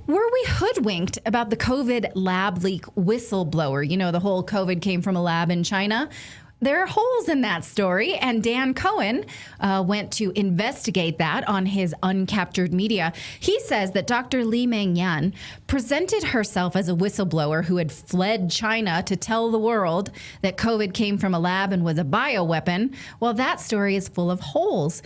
Were we hoodwinked about the COVID lab leak whistleblower? You know, the whole COVID came from a lab in China. There are holes in that story, and Dan Cohen went to investigate that on his Uncaptured Media. He says that Dr. Li-Meng Yan presented herself as a whistleblower who had fled China to tell the world that COVID came from a lab and was a bioweapon. Well, that story is full of holes.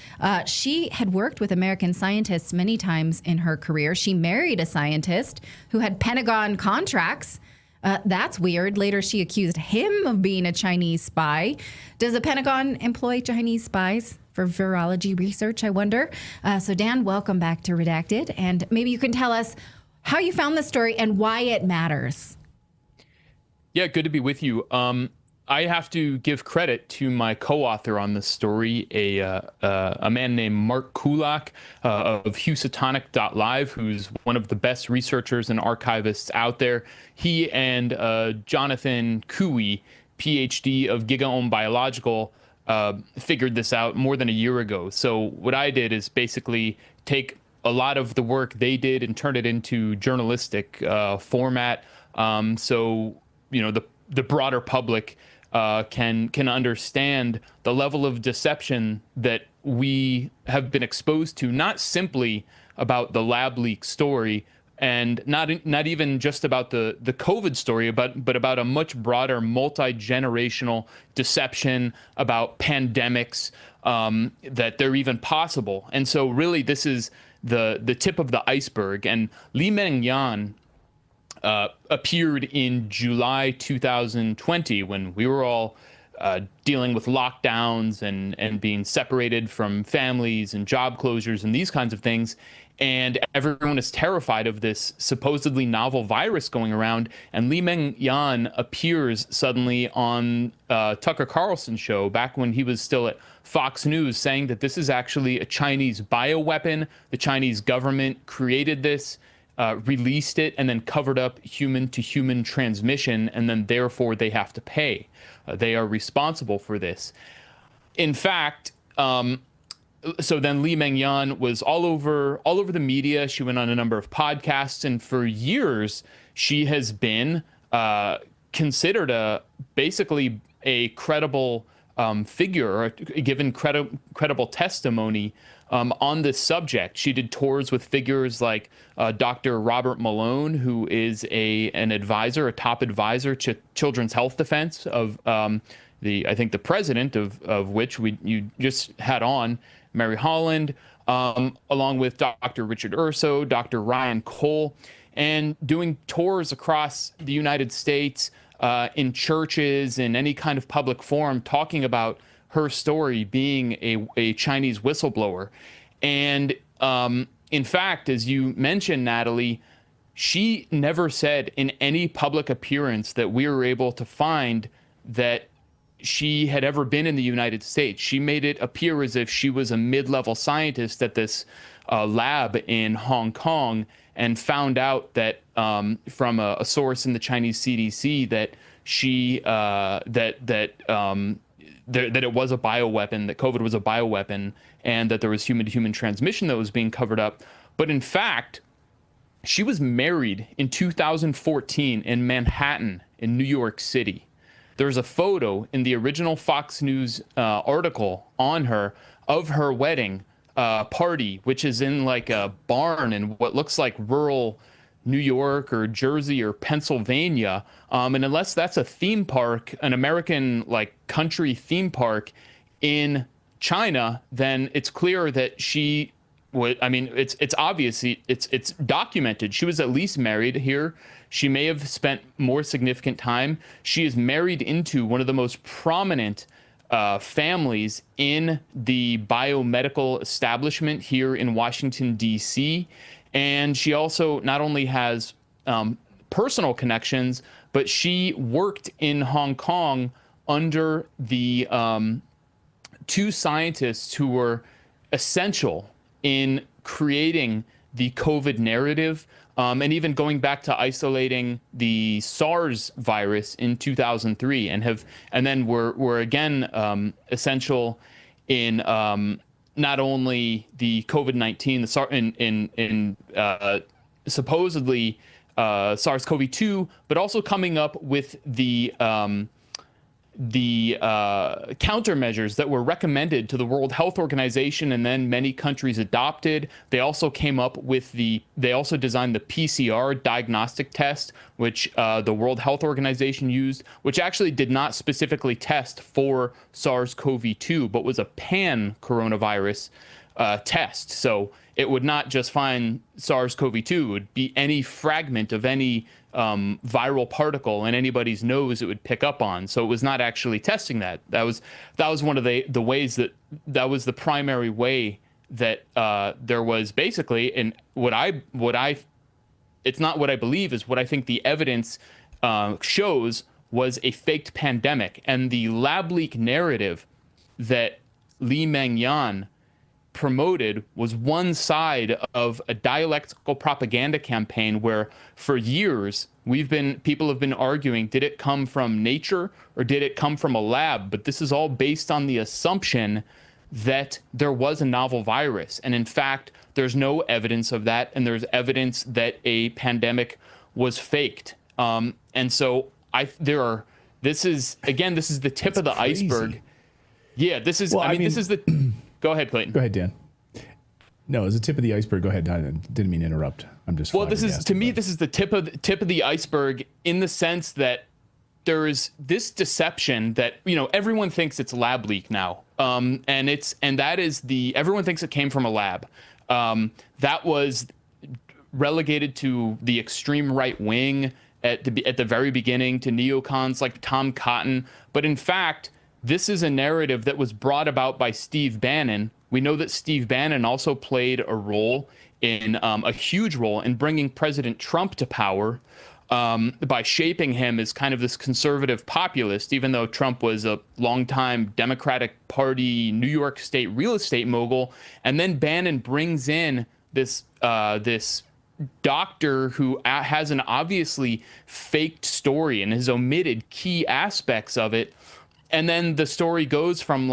She had worked with American scientists many times in her career. She married a scientist who had Pentagon contracts. That's weird. Later, she accused him of being a Chinese spy. Does the Pentagon employ Chinese spies for virology research, I wonder? So, Dan, welcome back to Redacted. And maybe you can tell us how you found the story and why it matters. Yeah, good to be with you. I have to give credit to my co-author on this story, a man named Mark Kulak of Housatonic.live, who's one of the best researchers and archivists out there. He and Jonathan Cooey, PhD of GigaOM Biological, figured this out more than a year ago. So what I did is basically take a lot of the work they did and turn it into journalistic format. So, you know, the broader public can understand the level of deception that we have been exposed to, not simply about the lab leak story and not even just about the COVID story, but about a much broader multi-generational deception about pandemics, that they're even possible. And so really this is the tip of the iceberg. And Li-Meng Yan appeared in July 2020 when we were all dealing with lockdowns and being separated from families and job closures and these kinds of things. And everyone is terrified of this supposedly novel virus going around. And Li-Meng Yan appears suddenly on Tucker Carlson's show back when he was still at Fox News, saying that this is actually a Chinese bioweapon. The Chinese government created this, released it, and then covered up human-to-human transmission, and then therefore they have to pay. They are responsible for this. In fact, so then Li-Meng Yan was all over the media. She went on a number of podcasts, and for years she has been considered basically a credible figure, or given credible testimony on this subject. She did tours with figures like Dr. Robert Malone, who is an advisor, a top advisor to Children's Health Defense of I think the president of which you just had on, Mary Holland, along with Dr. Richard Urso, Dr. Ryan Cole, and doing tours across the United States in churches and any kind of public forum, talking about her story being a Chinese whistleblower. And in fact, as you mentioned, Natalie, she never said in any public appearance that we were able to find that she had ever been in the United States. She made it appear as if she was a mid-level scientist at this lab in Hong Kong, and found out that from a source in the Chinese CDC that that it was a bioweapon, that COVID was a bioweapon, and that there was human-to-human transmission that was being covered up. But in fact, she was married in 2014 in Manhattan, in New York City. There's a photo in the original Fox News article on her of her wedding party, which is in like a barn in what looks like rural New York or Jersey or Pennsylvania. And unless that's a theme park, an American like country theme park in China, then it's clear that she would, I mean, it's obvious, it's documented. She was at least married here. She may have spent more significant time. She is married into one of the most prominent families in the biomedical establishment here in Washington, D.C. And she also not only has personal connections, but she worked in Hong Kong under the two scientists who were essential in creating the COVID narrative, and even going back to isolating the SARS virus in 2003, and then were again essential in not only the COVID-19, the SARS, in supposedly SARS-CoV-2, but also coming up with the countermeasures that were recommended to the World Health Organization and then many countries adopted. They also came up with they also designed the PCR diagnostic test, which the World Health Organization used, which actually did not specifically test for SARS-CoV-2, but was a pan-coronavirus test. So it would not just find SARS-CoV-2, it would be any fragment of any viral particle in anybody's nose it would pick up on. So it was not actually testing that. That was one of the ways that was the primary way that there was basically, and it's not what I believe, is what I think the evidence shows was a faked pandemic. And the lab leak narrative that Mein Yan promoted was one side of a dialectical propaganda campaign where for years people have been arguing, did it come from nature or did it come from a lab? But this is all based on the assumption that there was a novel virus. And in fact, there's no evidence of that. And there's evidence that a pandemic was faked. And so this is the tip of the iceberg. Yeah, this is, this is the, go ahead, Clayton. Go ahead, Dan. No, it's the tip of the iceberg. Go ahead. I didn't mean to interrupt. I'm just. Well, this is the tip of the iceberg in the sense that there is this deception that, everyone thinks it's lab leak now. And everyone thinks it came from a lab. That was relegated to the extreme right wing at the very beginning, to neocons like Tom Cotton. But in fact, this is a narrative that was brought about by Steve Bannon. We know that Steve Bannon also played a huge role in bringing President Trump to power by shaping him as kind of this conservative populist, even though Trump was a longtime Democratic Party New York State real estate mogul. And then Bannon brings in this doctor who has an obviously faked story and has omitted key aspects of it. And then the story goes from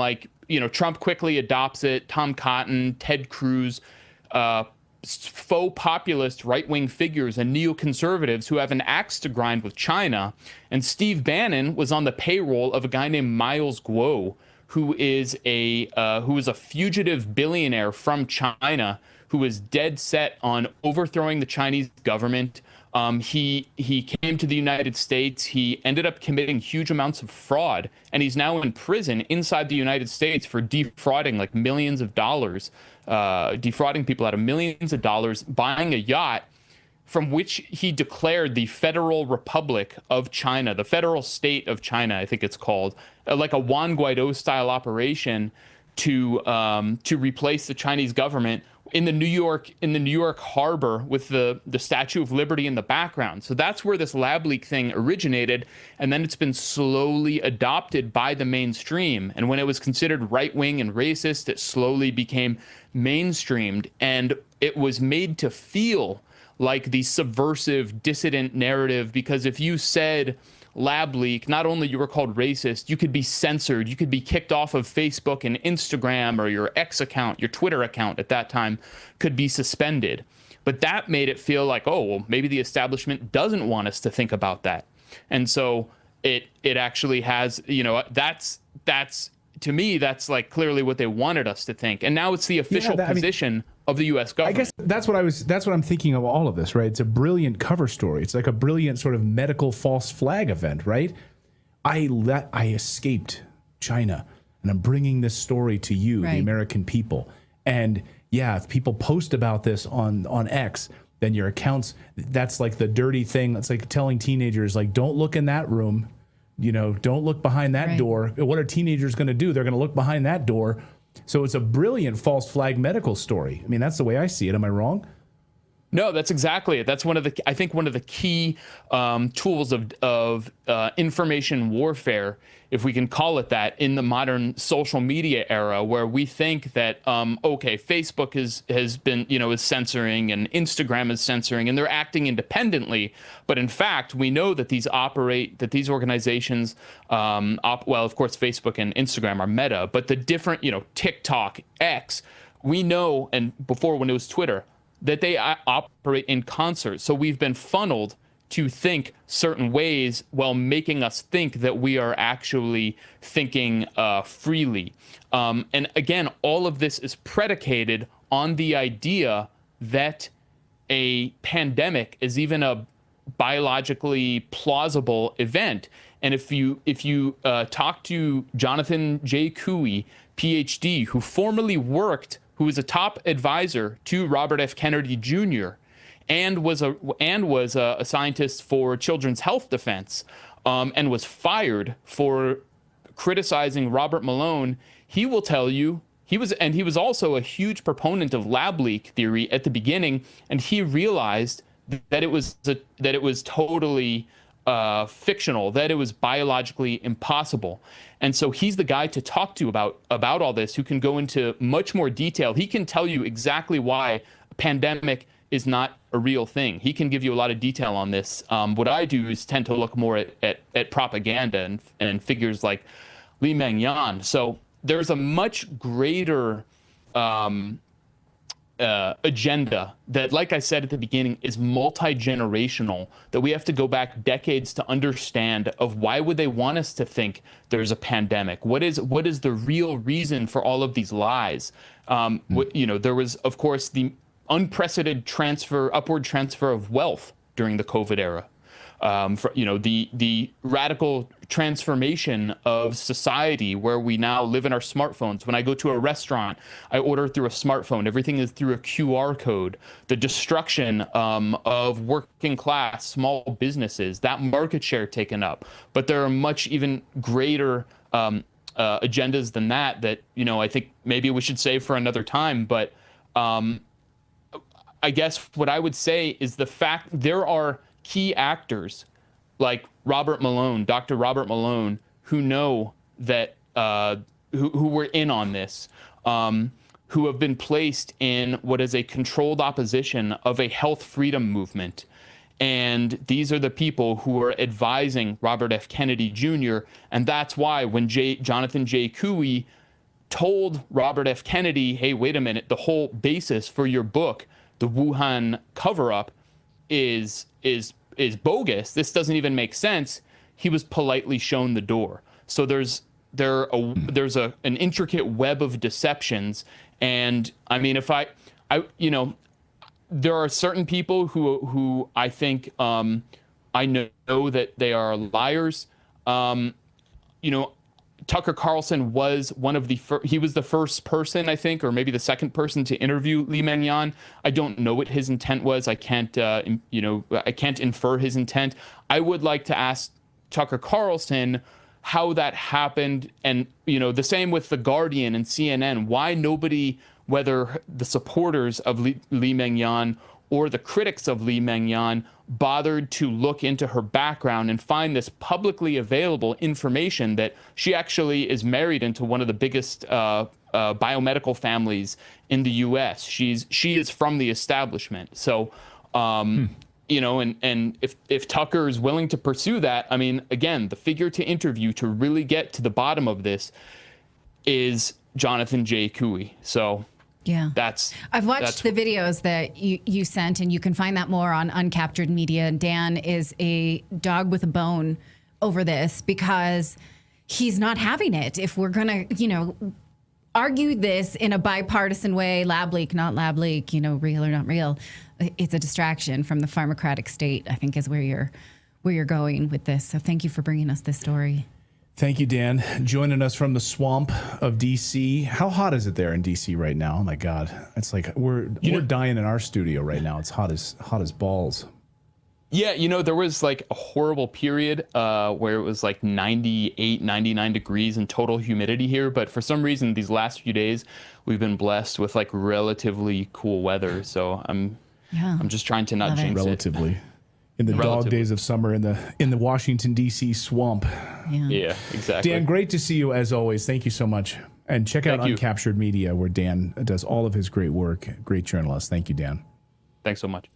Trump quickly adopts it, Tom Cotton, Ted Cruz, faux populist right-wing figures and neoconservatives who have an axe to grind with China. And Steve Bannon was on the payroll of a guy named Miles Guo, who is a fugitive billionaire from China who is dead set on overthrowing the Chinese government. He came to the United States. He ended up committing huge amounts of fraud, and he's now in prison inside the United States for defrauding millions of dollars, defrauding people out of millions of dollars, buying a yacht from which he declared the Federal Republic of China, the federal state of China, I think it's called, like a Juan Guaido style operation to replace the Chinese government in the New York harbor with the Statue of Liberty in the background. So that's where this lab leak thing originated, and then it's been slowly adopted by the mainstream. And when it was considered right-wing and racist, it slowly became mainstreamed, and it was made to feel like the subversive dissident narrative, because if you said lab leak, not only you were called racist, you could be censored, you could be kicked off of Facebook and Instagram, or your X account, your Twitter account at that time could be suspended. But that made it feel like, oh, well, maybe the establishment doesn't want us to think about that. And so it actually has, that's to me, that's clearly what they wanted us to think. And now it's the official position of the U.S. government. I guess that's what I'm thinking of all of this, right? It's a brilliant cover story. It's like a brilliant sort of medical false flag event, right? I escaped China, and I'm bringing this story to you, the American people. And yeah, if people post about this on X, then your accounts, that's like the dirty thing. That's like telling teenagers, don't look in that room. Don't look behind that door. What are teenagers going to do? They're going to look behind that door. So it's a brilliant false flag medical story. I mean, that's the way I see it. Am I wrong? No, that's exactly it. That's one of the key tools of information warfare, if we can call it that, in the modern social media era, where we think that Facebook has been is censoring and Instagram is censoring and they're acting independently, but in fact we know that these organizations, well, of course Facebook and Instagram are Meta, but the different TikTok, X, we know, and before when it was Twitter, that they operate in concert. So we've been funneled to think certain ways while making us think that we are actually thinking freely. And again, all of this is predicated on the idea that a pandemic is even a biologically plausible event. And if you talk to Jonathan J. Cooey, PhD, who was a top advisor to Robert F. Kennedy Jr., and was a scientist for Children's Health Defense, and was fired for criticizing Robert Malone, he will tell you he was also a huge proponent of lab leak theory at the beginning, and he realized that it was totally fictional, that it was biologically impossible. And so he's the guy to talk to about all this, who can go into much more detail. He can tell you exactly why a pandemic is not a real thing. He can give you a lot of detail on this. What I do is tend to look more at propaganda and figures like Li Mengyan. So there's a much greater agenda that, like I said at the beginning, is multi-generational, that we have to go back decades to understand of why would they want us to think there's a pandemic? What is the real reason for all of these lies? There was, of course, the unprecedented upward transfer of wealth during the COVID era. The radical transformation of society where we now live in our smartphones. When I go to a restaurant, I order through a smartphone. Everything is through a QR code. The destruction of working class, small businesses, that market share taken up. But there are much even greater agendas than that I think maybe we should save for another time. But I guess what I would say is the fact there are key actors like Robert Malone, Dr. Robert Malone, who know that who were in on this, who have been placed in what is a controlled opposition of a health freedom movement. And these are the people who are advising Robert F. Kennedy Jr. And that's why when Jonathan J. Cooey told Robert F. Kennedy, hey, wait a minute, the whole basis for your book, the Wuhan cover-up, is bogus. This doesn't even make sense. He was politely shown the door. So there's an intricate web of deceptions. And I mean, there are certain people who I think I know that they are liars. Tucker Carlson was one of he was the first person, I think, or maybe the second person to interview Li Mengyan. I don't know what his intent was. I can't infer his intent. I would like to ask Tucker Carlson how that happened. And, the same with The Guardian and CNN, why nobody, whether the supporters of Li Mengyan or the critics of Li Mengyan, bothered to look into her background and find this publicly available information that she actually is married into one of the biggest biomedical families in the U.S. She is from the establishment. So, and if Tucker is willing to pursue that, I mean, again, the figure to interview to really get to the bottom of this is Jonathan J. Cooey. So. Yeah, I've watched the videos that you sent, and you can find that more on Uncaptured Media. Dan is a dog with a bone over this because he's not having it. If we're going to, argue this in a bipartisan way, lab leak, not lab leak, real or not real, it's a distraction from the pharmacratic state, I think, is where you're going with this. So thank you for bringing us this story. Thank you, Dan. Joining us from the swamp of D.C. How hot is it there in D.C. right now? Oh my God, it's like we're dying in our studio right now. It's hot as balls. Yeah, there was like a horrible period where it was like 98, 99 degrees in total humidity here. But for some reason, these last few days, we've been blessed with like relatively cool weather. So I'm just trying to not jinx it. Relatively. In the dog days of summer in the Washington, D.C. swamp. Yeah, exactly. Dan, great to see you as always. Thank you so much. And check out Uncaptured Media, where Dan does all of his great work. Great journalist. Thank you, Dan. Thanks so much.